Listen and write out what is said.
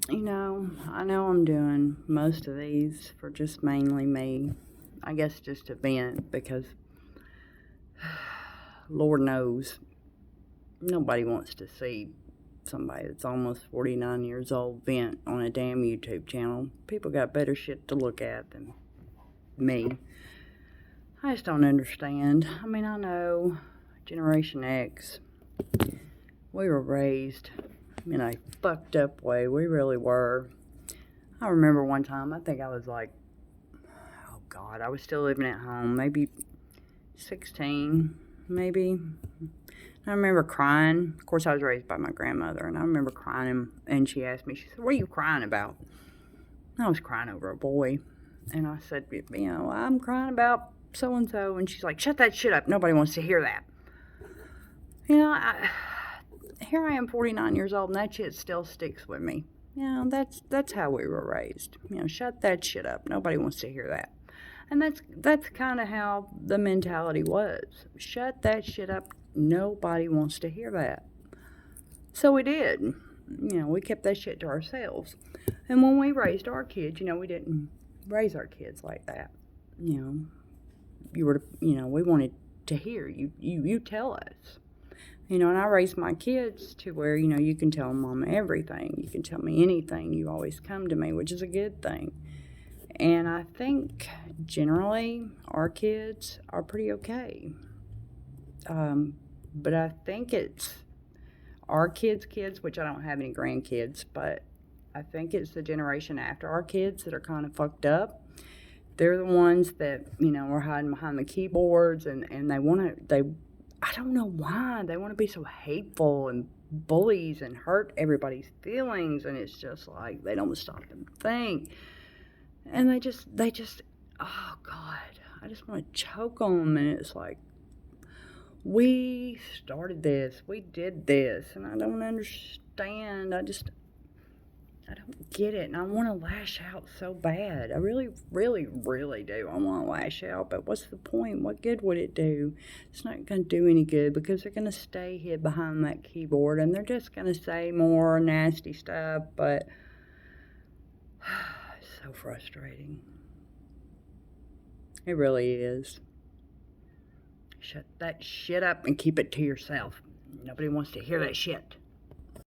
I know I'm doing most of these for just mainly me. I guess just to vent because Lord knows nobody wants to see somebody that's almost 49 years old vent on a damn YouTube channel. People got better shit to look at than me. I just don't understand. I mean, I know Generation X, we were raised in a fucked up way. We really were. I remember one time, I think I was like, oh God, I was still living at home, maybe 16, maybe. I remember crying. Of course, I was raised by my grandmother, and I remember crying, and she asked me, she said, what are you crying about? And I was crying over a boy, and I said, I'm crying about so-and-so, and she's like, shut that shit up. Nobody wants to hear that. Here I am, 49 years old, and that shit still sticks with me. That's how we were raised. Shut that shit up. Nobody wants to hear that. And that's kind of how the mentality was. Shut that shit up. Nobody wants to hear that. So we did. We kept that shit to ourselves. And when we raised our kids, we didn't raise our kids like that. We wanted to hear you tell us. And I raised my kids to where, you can tell Mama everything. You can tell me anything. You always come to me, which is a good thing. And I think, generally, our kids are pretty okay. But I think it's our kids, which I don't have any grandkids, but I think it's the generation after our kids that are kind of fucked up. They're the ones that, are hiding behind the keyboards and I don't know why, they want to be so hateful and bullies and hurt everybody's feelings, and it's just like they don't stop and think. And they just, oh God, I just want to choke them, and it's like, we started this, we did this, and I don't understand. I don't get it, and I want to lash out so bad. I really, really, really do. I want to lash out, but what's the point? What good would it do? It's not going to do any good because they're going to stay hid behind that keyboard, and they're just going to say more nasty stuff, but it's so frustrating. It really is. Shut that shit up and keep it to yourself. Nobody wants to hear that shit.